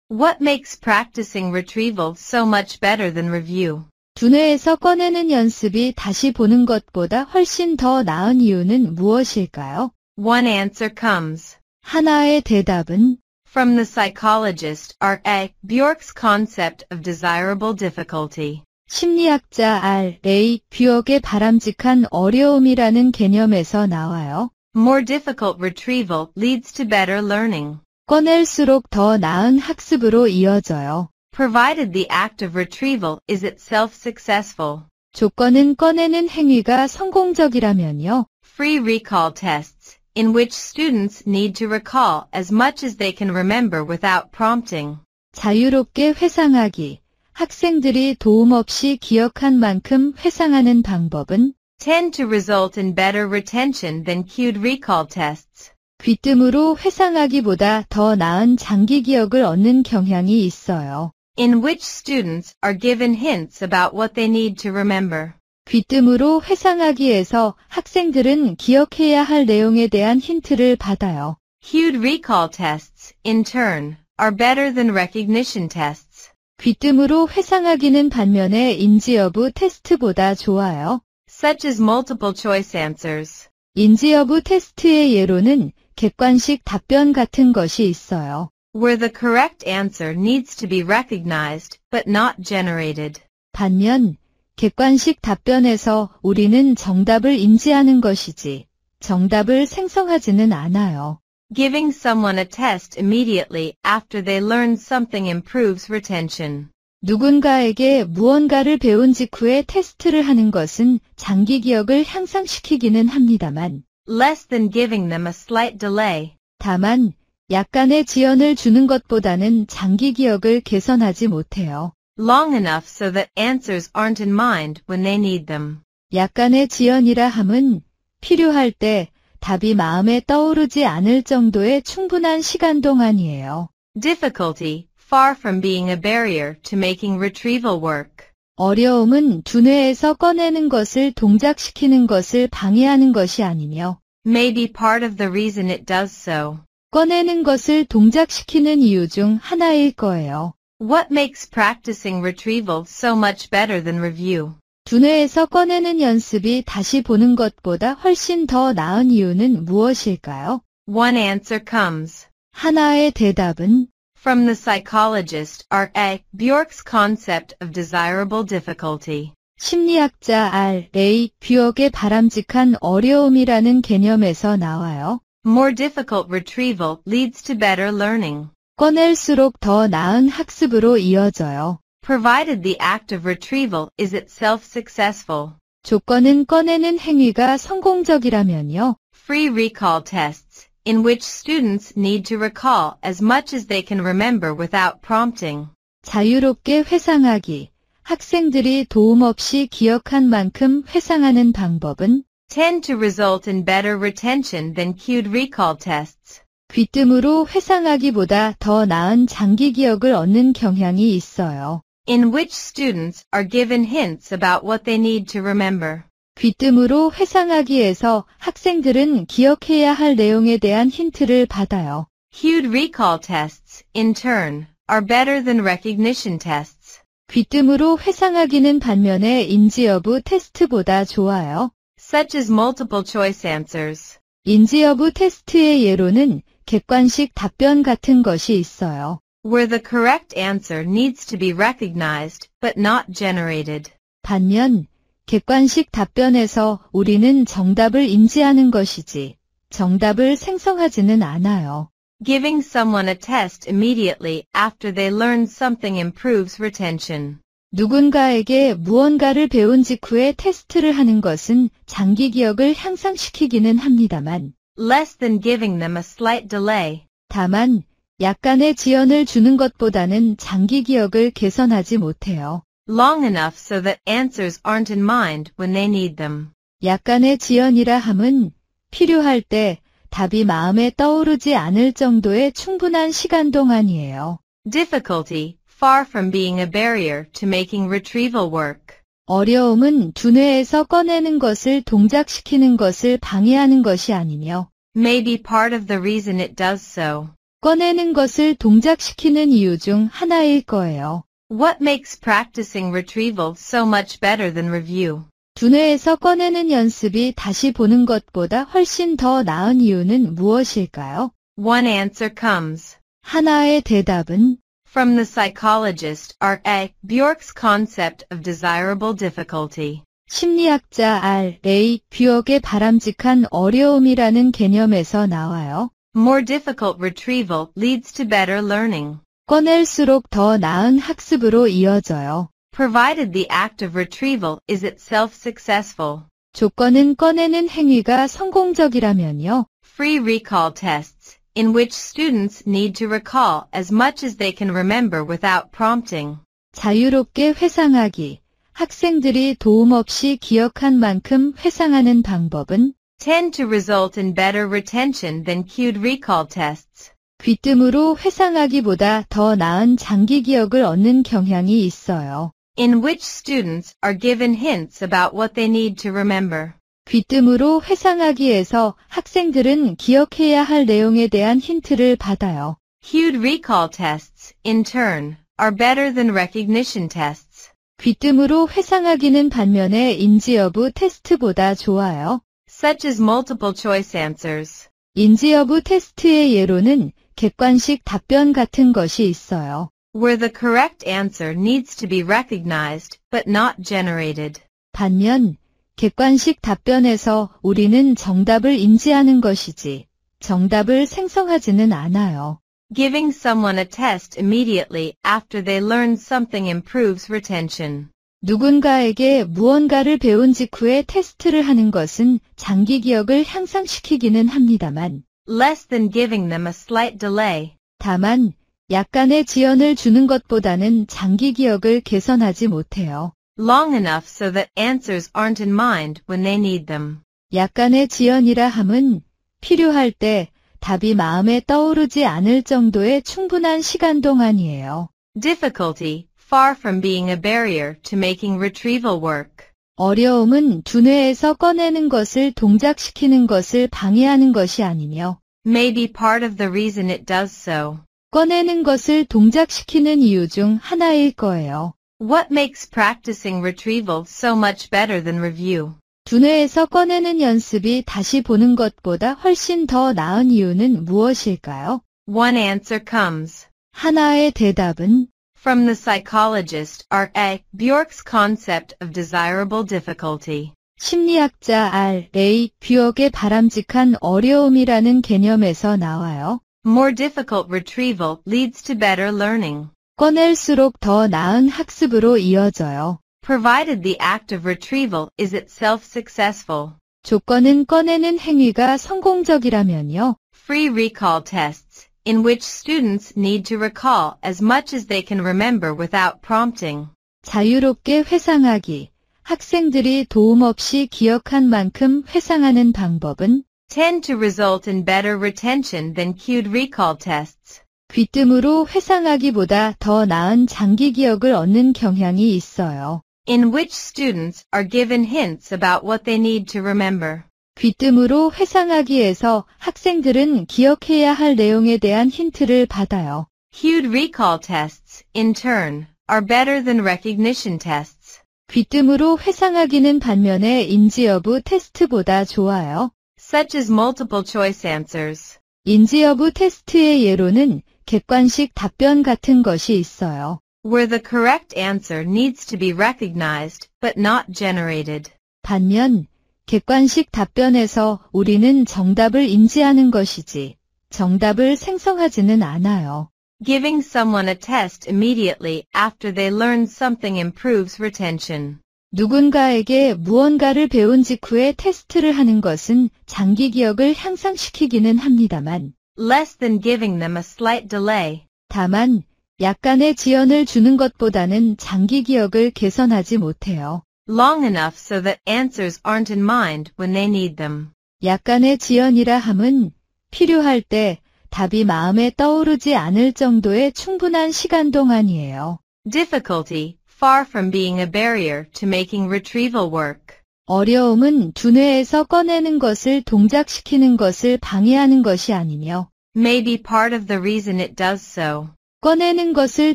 A: What makes practicing retrieval so much better than review?
B: 두뇌에서 꺼내는 연습이 다시 보는 것보다 훨씬 더 나은 이유는 무엇일까요?
A: One answer comes
B: 하나의 대답은
A: from the psychologist R.A. Bjork's concept of desirable difficulty.
B: 심리학자 R.A. 뷰역의 바람직한 어려움이라는 개념에서 나와요.
A: More difficult retrieval leads to better learning,
B: 꺼낼수록 더 나은 학습으로 이어져요.
A: provided the act of retrieval is itself successful.
B: 조건은 꺼내는 행위가 성공적이라면요.
A: Free recall tests, in which students need to recall as much as they can remember without prompting.
B: 자유롭게 회상하기. 학생들이 도움 없이 기억한 만큼 회상하는 방법은
A: Tend to result in better retention than cued recall tests.
B: 귀뜸으로 회상하기보다 더 나은 장기 기억을 얻는 경향이 있어요.
A: In which students are given hints about what they need to remember.
B: 귀뜸으로 회상하기에서 학생들은 기억해야 할 내용에 대한 힌트를 받아요.
A: Cued recall tests, in turn, are better than recognition tests.
B: 귀뜸으로 회상하기는 반면에 인지 여부 테스트보다 좋아요.
A: Such as multiple choice answers.
B: 인지 여부 테스트의 예로는 객관식 답변 같은 것이 있어요.
A: Where the correct answer needs to be recognized, but not generated.
B: 반면 객관식 답변에서 우리는 정답을 인지하는 것이지 정답을 생성하지는 않아요.
A: Giving someone a test immediately after they learn something improves retention.
B: 누군가에게 무언가를 배운 직후에 테스트를 하는 것은 장기 기억을 향상시키기는 합니다만,
A: Less than giving them a slight delay.
B: 다만 약간의 지연을 주는 것보다는 장기 기억을 개선하지 못해요.
A: Long enough so that answers aren't in mind when they need them.
B: 약간의 지연이라 함은 필요할 때 답이 마음에 떠오르지 않을 정도의 충분한 시간 동안이에요.
A: Difficulty, far from being a barrier to making retrieval work.
B: 어려움은 두뇌에서 꺼내는 것을 동작시키는 것을 방해하는 것이 아니며
A: May be part of the reason it does so.
B: 꺼내는 것을 동작시키는 이유 중 하나일 거예요.
A: What makes practicing retrieval so much better than review?
B: 두뇌에서 꺼내는 연습이 다시 보는 것보다 훨씬 더 나은 이유는 무엇일까요?
A: One answer comes
B: 하나의 대답은
A: from the psychologist R.A. Bjork's concept of desirable difficulty.
B: 심리학자 R.A. 뷰역의 바람직한 어려움이라는 개념에서 나와요.
A: More difficult retrieval leads to better learning,
B: 꺼낼수록 더 나은 학습으로 이어져요.
A: provided the act of retrieval is itself successful.
B: 조건은 꺼내는 행위가 성공적이라면요.
A: Free recall tests, in which students need to recall as much as they can remember without prompting.
B: 자유롭게 회상하기. 학생들이 도움 없이 기억한 만큼 회상하는 방법은
A: Tend to result in better retention than cued recall tests.
B: 귀뜸으로 회상하기보다 더 나은 장기 기억을 얻는 경향이 있어요.
A: In which students are given hints about what they need to remember.
B: 귀뜸으로 회상하기에서 학생들은 기억해야 할 내용에 대한 힌트를 받아요.
A: Cued recall tests, in turn, are better than recognition tests.
B: 귀뜸으로 회상하기는 반면에 인지 여부 테스트보다 좋아요.
A: Such as multiple choice answers.
B: 인지 여부 테스트의 예로는 객관식 답변 같은 것이 있어요.
A: Where the correct answer needs to be recognized, but not generated.
B: 반면 객관식 답변에서 우리는 정답을 인지하는 것이지 정답을 생성하지는 않아요.
A: Giving someone a test immediately after they learn something improves retention.
B: 누군가에게 무언가를 배운 직후에 테스트를 하는 것은 장기 기억을 향상시키기는 합니다만,
A: Less than giving them a slight delay.
B: 다만 약간의 지연을 주는 것보다는 장기 기억을 개선하지 못해요.
A: Long enough so that answers aren't in mind when they need them.
B: 약간의 지연이라 함은 필요할 때 답이 마음에 떠오르지 않을 정도의 충분한 시간 동안이에요.
A: Difficulty, far from being a barrier to making retrieval work.
B: 어려움은 두뇌에서 꺼내는 것을 동작시키는 것을 방해하는 것이 아니며
A: May be part of the reason it does so.
B: 꺼내는 것을 동작시키는 이유 중 하나일 거예요.
A: What makes practicing retrieval so much better than review?
B: 두뇌에서 꺼내는 연습이 다시 보는 것보다 훨씬 더 나은 이유는 무엇일까요?
A: One answer comes
B: 하나의 대답은
A: from the psychologist R.A. Bjork's concept of desirable difficulty.
B: 심리학자 R.A. 뷰역의 바람직한 어려움이라는 개념에서 나와요.
A: More difficult retrieval leads to better learning,
B: 꺼낼수록 더 나은 학습으로 이어져요.
A: provided the act of retrieval is itself successful.
B: 조건은 꺼내는 행위가 성공적이라면요.
A: Free recall tests, in which students need to recall as much as they can remember without prompting.
B: 자유롭게 회상하기. 학생들이 도움 없이 기억한 만큼 회상하는 방법은
A: Tend to result in better retention than cued recall tests.
B: 귀뜸으로 회상하기보다 더 나은 장기 기억을 얻는 경향이 있어요.
A: In which students are given hints about what they need to remember.
B: 귀뜸으로 회상하기에서 학생들은 기억해야 할 내용에 대한 힌트를 받아요.
A: Cued recall tests, in turn, are better than recognition tests.
B: 귀뜸으로 회상하기는 반면에 인지 여부 테스트보다 좋아요.
A: Such as multiple choice answers.
B: 인지 여부 테스트의 예로는 객관식 답변 같은 것이 있어요.
A: Where the correct answer needs to be recognized, but not generated.
B: 반면 객관식 답변에서 우리는 정답을 인지하는 것이지 정답을 생성하지는 않아요.
A: Giving someone a test immediately after they learn something improves retention.
B: 누군가에게 무언가를 배운 직후에 테스트를 하는 것은 장기 기억을 향상시키기는 합니다만,
A: Less than giving them a slight delay.
B: 다만 약간의 지연을 주는 것보다는 장기 기억을 개선하지 못해요.
A: Long enough so that answers aren't in mind when they need them.
B: 약간의 지연이라 함은 필요할 때 답이 마음에 떠오르지 않을 정도의 충분한 시간 동안이에요.
A: Difficulty, far from being a barrier to making retrieval work.
B: 어려움은 두뇌에서 꺼내는 것을 동작시키는 것을 방해하는 것이 아니며
A: May be part of the reason it does so.
B: 꺼내는 것을 동작시키는 이유 중 하나일 거예요.
A: What makes practicing retrieval so much better than review?
B: 두뇌에서 꺼내는 연습이 다시 보는 것보다 훨씬 더 나은 이유는 무엇일까요?
A: One answer comes
B: 하나의 대답은
A: from the psychologist R.A. Bjork's concept of desirable difficulty.
B: 심리학자 R.A. 뷰역의 바람직한 어려움이라는 개념에서 나와요.
A: More difficult retrieval leads to better learning,
B: 꺼낼수록 더 나은 학습으로 이어져요.
A: provided the act of retrieval is itself successful.
B: 조건은 꺼내는 행위가 성공적이라면요.
A: Free recall tests, in which students need to recall as much as they can remember without prompting.
B: 자유롭게 회상하기. 학생들이 도움 없이 기억한 만큼 회상하는 방법은
A: Tend to result in better retention than cued recall tests.
B: 귀뜸으로 회상하기보다 더 나은 장기 기억을 얻는 경향이 있어요.
A: In which students are given hints about what they need to remember.
B: 귀뜸으로 회상하기에서 학생들은 기억해야 할 내용에 대한 힌트를 받아요.
A: Cued recall tests, in turn, are better than recognition tests.
B: 귀뜸으로 회상하기는 반면에 인지 여부 테스트보다 좋아요.
A: Such as multiple choice answers.
B: 인지 여부 테스트의 예로는 객관식 답변 같은 것이 있어요.
A: Where the correct answer needs to be recognized, but not generated.
B: 반면 객관식 답변에서 우리는 정답을 인지하는 것이지 정답을 생성하지는 않아요.
A: Giving someone a test immediately after they learn something improves retention.
B: 누군가에게 무언가를 배운 직후에 테스트를 하는 것은 장기 기억을 향상시키기는 합니다만,
A: Less than giving them a slight delay.
B: 다만 약간의 지연을 주는 것보다는 장기 기억을 개선하지 못해요.
A: Long enough so that answers aren't in mind when they need them.
B: 약간의 지연이라 함은 필요할 때 답이 마음에 떠오르지 않을 정도의 충분한 시간 동안이에요.
A: Difficulty, far from being a barrier to making retrieval work.
B: 어려움은 두뇌에서 꺼내는 것을 동작시키는 것을 방해하는 것이 아니며
A: may be part of the reason it does so.
B: 꺼내는 것을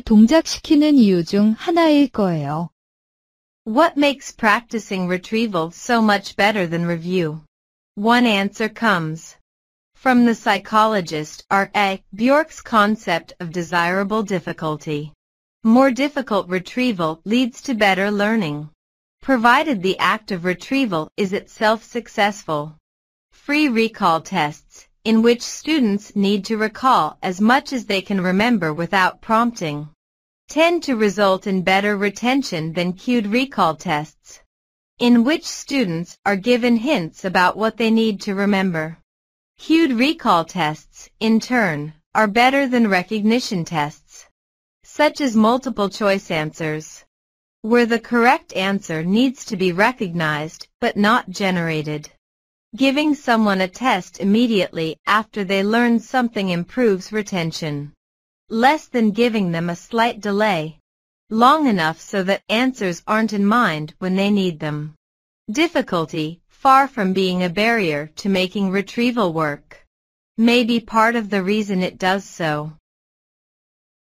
B: 동작시키는 이유 중 하나일 거예요.
A: What makes practicing retrieval so much better than review? One answer comes from the psychologist R.A. Bjork's concept of desirable difficulty. More difficult retrieval leads to better learning, provided the act of retrieval is itself successful. Free recall tests, in which students need to recall as much as they can remember without prompting, tend to result in better retention than cued recall tests, in which students are given hints about what they need to remember. Cued recall tests, in turn, are better than recognition tests, such as multiple choice answers, where the correct answer needs to be recognized but not generated. Giving someone a test immediately after they learn something improves retention, less than giving them a slight delay, long enough so that answers aren't in mind when they need them. Difficulty, far from being a barrier to making retrieval work, may be part of the reason it does so.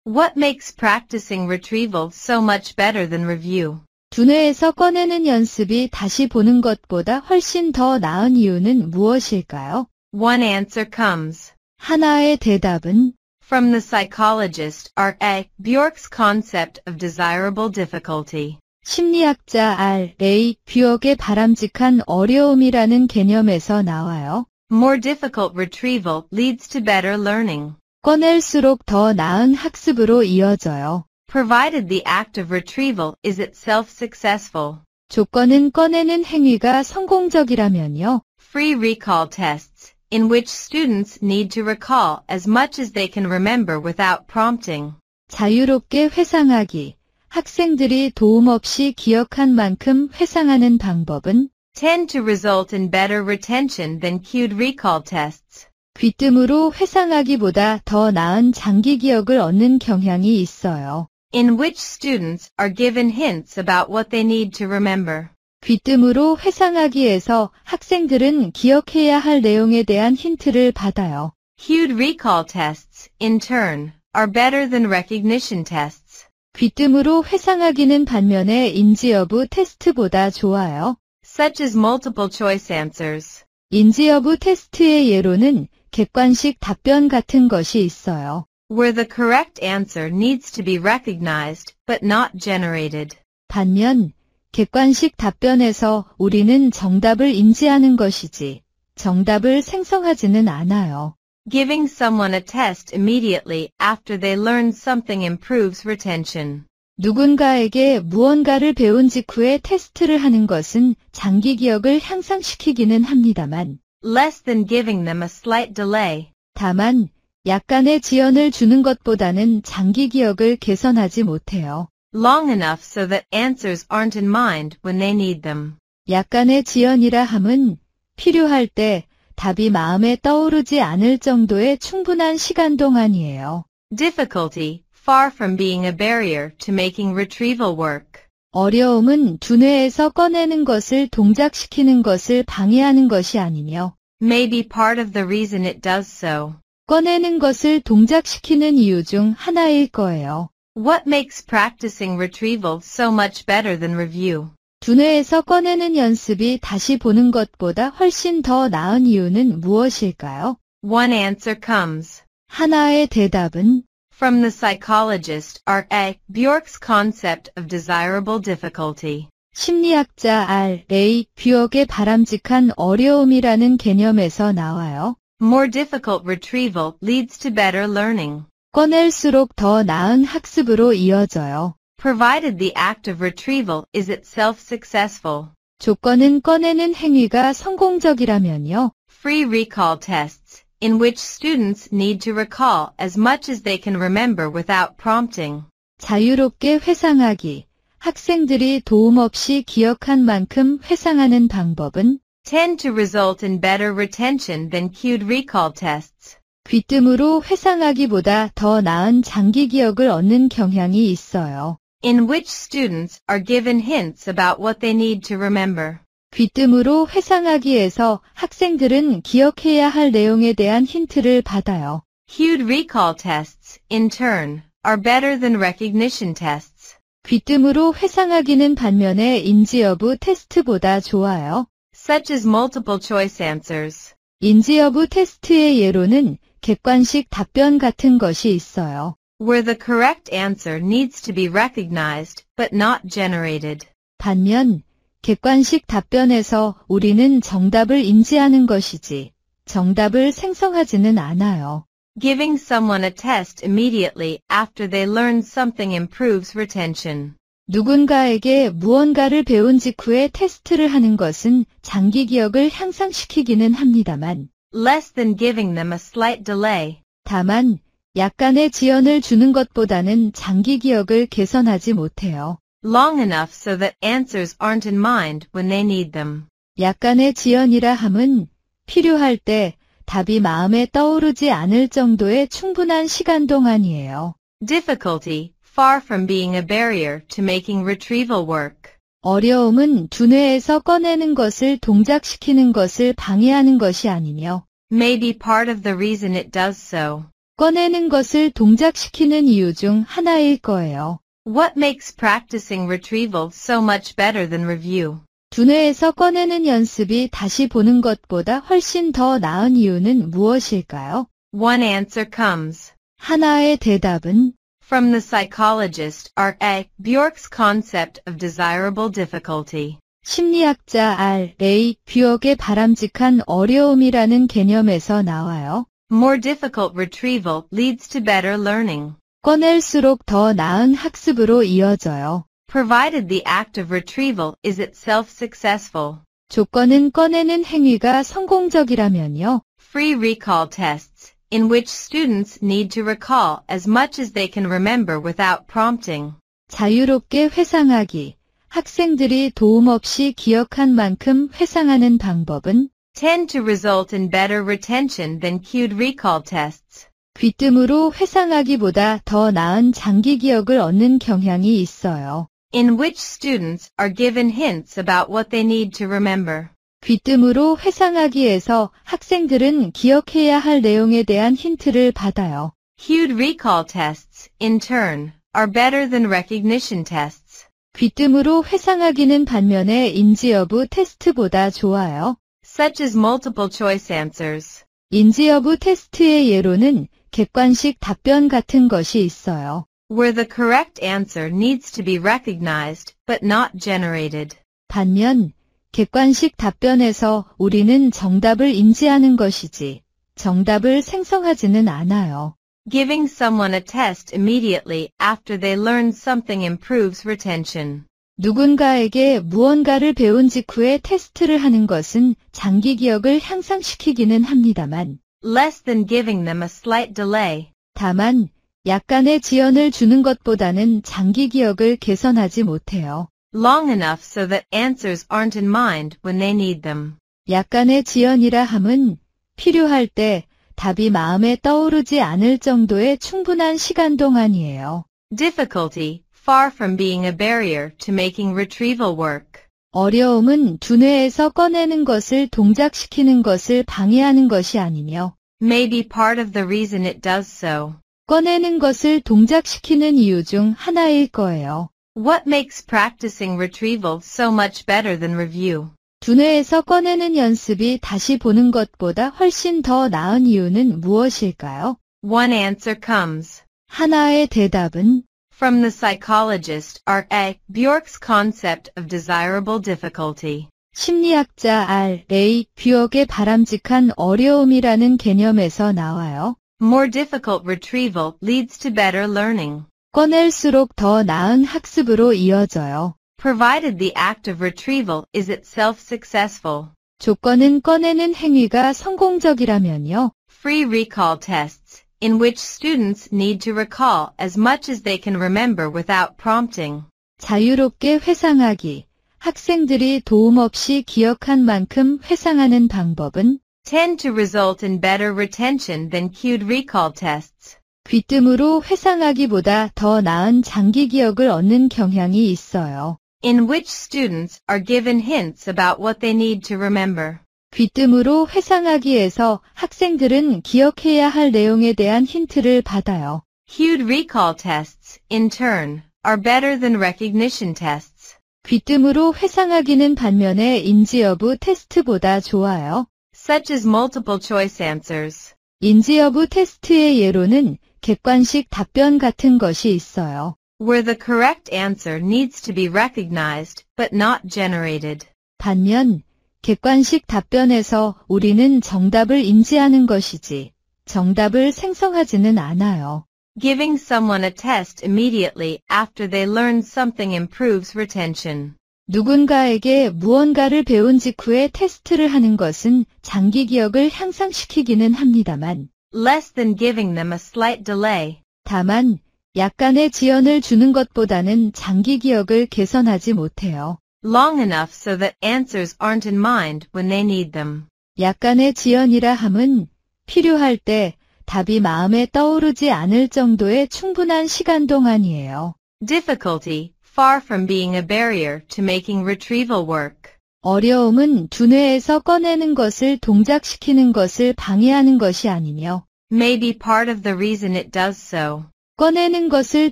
A: What makes practicing retrieval so much better than review?
B: 두뇌에서 꺼내는 연습이 다시 보는 것보다 훨씬 더 나은 이유는 무엇일까요?
A: One answer comes
B: 하나의 대답은
A: from the psychologist R.A. Bjork's concept of desirable difficulty.
B: 심리학자 R.A. 뷰역의 바람직한 어려움이라는 개념에서 나와요.
A: More difficult retrieval leads to better learning,
B: 꺼낼수록 더 나은 학습으로 이어져요.
A: provided the act of retrieval is itself successful.
B: 조건은 꺼내는 행위가 성공적이라면요.
A: Free recall tests, in which students need to recall as much as they can remember without prompting.
B: 자유롭게 회상하기. 학생들이 도움 없이 기억한 만큼 회상하는 방법은
A: tend to result in better retention than cued recall tests.
B: 귀뜸으로 회상하기보다 더 나은 장기 기억을 얻는 경향이 있어요.
A: In which students are given hints about what they need to remember.
B: 귀뜸으로 회상하기에서 학생들은 기억해야 할 내용에 대한 힌트를 받아요.
A: Cued recall tests, in turn, are better than recognition tests.
B: 귀뜸으로 회상하기는 반면에 인지 여부 테스트보다 좋아요.
A: Such as multiple choice answers.
B: 인지 여부 테스트의 예로는 객관식 답변 같은 것이 있어요.
A: Where the correct answer needs to be recognized but not generated.
B: 반면 객관식 답변에서 우리는 정답을 인지하는 것이지 정답을 생성하지는 않아요.
A: Giving someone a test immediately after they learn something improves retention.
B: 누군가에게 무언가를 배운 직후에 테스트를 하는 것은 장기 기억을 향상시키기는 합니다만
A: Less than giving them a slight delay.
B: 다만 약간의 지연을 주는 것보다는 장기 기억을 개선하지 못해요.
A: Long enough so that answers aren't in mind when they need them.
B: 약간의 지연이라 함은 필요할 때 답이 마음에 떠오르지 않을 정도의 충분한 시간 동안이에요.
A: Difficulty, far from being a barrier to making retrieval work.
B: 어려움은 두뇌에서 꺼내는 것을 동작시키는 것을 방해하는 것이 아니며
A: may be part of the reason it does so.
B: 꺼내는 것을 동작시키는 이유 중 하나일 거예요.
A: What makes practicing retrieval so much better than review?
B: 두뇌에서 꺼내는 연습이 다시 보는 것보다 훨씬 더 나은 이유는 무엇일까요?
A: One answer comes
B: 하나의 대답은
A: from the psychologist R.A. Bjork's concept of desirable difficulty.
B: 심리학자 R.A. 뷰역의 바람직한 어려움이라는 개념에서 나와요.
A: More difficult retrieval leads to better learning,
B: 꺼낼수록 더 나은 학습으로 이어져요.
A: provided the act of retrieval is itself successful.
B: 조건은 꺼내는 행위가 성공적이라면요.
A: Free recall tests, in which students need to recall as much as they can remember without prompting.
B: 자유롭게 회상하기. 학생들이 도움 없이 기억한 만큼 회상하는 방법은
A: tend to result in better retention than cued recall tests.
B: 귀뜸으로 회상하기보다 더 나은 장기 기억을 얻는 경향이 있어요.
A: In which students are given hints about what they need to remember.
B: 귀뜸으로 회상하기에서 학생들은 기억해야 할 내용에 대한 힌트를 받아요.
A: Cued recall tests, in turn, are better than recognition tests.
B: 귀뜸으로 회상하기는 반면에 인지 여부 테스트보다 좋아요.
A: Such as multiple choice answers.
B: 인지 여부 테스트의 예로는 객관식 답변 같은 것이 있어요.
A: Where the correct answer needs to be recognized, but not generated.
B: 반면 객관식 답변에서 우리는 정답을 인지하는 것이지 정답을 생성하지는 않아요.
A: Giving someone a test immediately after they learn something improves retention.
B: 누군가에게 무언가를 배운 직후에 테스트를 하는 것은 장기 기억을 향상시키기는 합니다만,
A: Less than giving them a slight delay.
B: 다만 약간의 지연을 주는 것보다는 장기 기억을 개선하지 못해요.
A: Long enough so that answers aren't in mind when they need them.
B: 약간의 지연이라 함은 필요할 때 답이 마음에 떠오르지 않을 정도의 충분한 시간 동안이에요.
A: Difficulty, far from being a barrier to making retrieval work.
B: 어려움은 두뇌에서 꺼내는 것을 동작시키는 것을 방해하는 것이 아니며,
A: May be part of the reason it does so.
B: 꺼내는 것을 동작시키는 이유 중 하나일 거예요.
A: What makes practicing retrieval so much better than review?
B: 두뇌에서 꺼내는 연습이 다시 보는 것보다 훨씬 더 나은 이유는 무엇일까요?
A: One answer comes
B: 하나의 대답은
A: from the psychologist R.A. Bjork's concept of desirable difficulty.
B: 심리학자 R.A. 뷰역의 바람직한 어려움이라는 개념에서 나와요.
A: More difficult retrieval leads to better learning,
B: 꺼낼수록 더 나은 학습으로 이어져요.
A: provided the act of retrieval is itself successful.
B: 조건은 꺼내는 행위가 성공적이라면요.
A: Free recall tests, in which students need to recall as much as they can remember without prompting.
B: 자유롭게 회상하기. 학생들이 도움 없이 기억한 만큼 회상하는 방법은
A: Tend to result in better retention than cued recall tests.
B: 귀뜸으로 회상하기보다 더 나은 장기 기억을 얻는 경향이 있어요.
A: In which students are given hints about what they need to remember.
B: 귀뜸으로 회상하기에서 학생들은 기억해야 할 내용에 대한 힌트를 받아요.
A: Cued recall tests, in turn, are better than recognition tests.
B: 귀뜸으로 회상하기는 반면에 인지 여부 테스트보다 좋아요.
A: Such as multiple choice answers.
B: 인지 여부 테스트의 예로는 객관식 답변 같은 것이 있어요.
A: Where the correct answer needs to be recognized, but not generated.
B: 반면 객관식 답변에서 우리는 정답을 인지하는 것이지 정답을 생성하지는 않아요.
A: Giving someone a test immediately after they learn something improves retention.
B: 누군가에게 무언가를 배운 직후에 테스트를 하는 것은 장기 기억을 향상시키기는 합니다만,
A: Less than giving them a slight delay.
B: 다만 약간의 지연을 주는 것보다는 장기 기억을 개선하지 못해요.
A: Long enough so that answers aren't in mind when they need them.
B: 약간의 지연이라 함은 필요할 때 답이 마음에 떠오르지 않을 정도의 충분한 시간 동안이에요.
A: Difficulty, far from being a barrier to making retrieval work.
B: 어려움은 두뇌에서 꺼내는 것을 동작시키는 것을 방해하는 것이 아니며,
A: May be part of the reason it does so.
B: 꺼내는 것을 동작시키는 이유 중 하나일 거예요.
A: What makes practicing retrieval so much better than review?
B: 두뇌에서 꺼내는 연습이 다시 보는 것보다 훨씬 더 나은 이유는 무엇일까요?
A: One answer comes
B: 하나의 대답은
A: from the psychologist R.A. Bjork's concept of desirable difficulty.
B: 심리학자 R.A. 뷰역의 바람직한 어려움이라는 개념에서 나와요.
A: More difficult retrieval leads to better learning,
B: 꺼낼수록 더 나은 학습으로 이어져요.
A: provided the act of retrieval is itself successful.
B: 조건은 꺼내는 행위가 성공적이라면요.
A: Free recall tests, in which students need to recall as much as they can remember without prompting.
B: 자유롭게 회상하기. 학생들이 도움 없이 기억한 만큼 회상하는 방법은
A: Tend to result in better retention than cued recall tests.
B: 귀뜸으로 회상하기보다 더 나은 장기 기억을 얻는 경향이 있어요.
A: In which students are given hints about what they need to remember.
B: 귀뜸으로 회상하기에서 학생들은 기억해야 할 내용에 대한 힌트를 받아요.
A: Cued recall tests, in turn, are better than recognition tests.
B: 귀뜸으로 회상하기는 반면에 인지 여부 테스트보다 좋아요.
A: Such as multiple choice answers.
B: 인지 여부 테스트의 예로는 객관식 답변 같은 것이 있어요.
A: Where the correct answer needs to be recognized, but not generated.
B: 반면 객관식 답변에서 우리는 정답을 인지하는 것이지 정답을 생성하지는 않아요.
A: Giving someone a test immediately after they learn something improves retention.
B: 누군가에게 무언가를 배운 직후에 테스트를 하는 것은 장기 기억을 향상시키기는 합니다만,
A: Less than giving them a slight delay.
B: 다만 약간의 지연을 주는 것보다는 장기 기억을 개선하지 못해요.
A: Long enough so that answers aren't in mind when they need them.
B: 약간의 지연이라 함은 필요할 때 답이 마음에 떠오르지 않을 정도의 충분한 시간 동안이에요.
A: Difficulty, far from being a barrier to making retrieval work.
B: 어려움은 두뇌에서 꺼내는 것을 동작시키는 것을 방해하는 것이 아니며,
A: May be part of the reason it does so.
B: 꺼내는 것을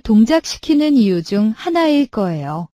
B: 동작시키는 이유 중 하나일 거예요.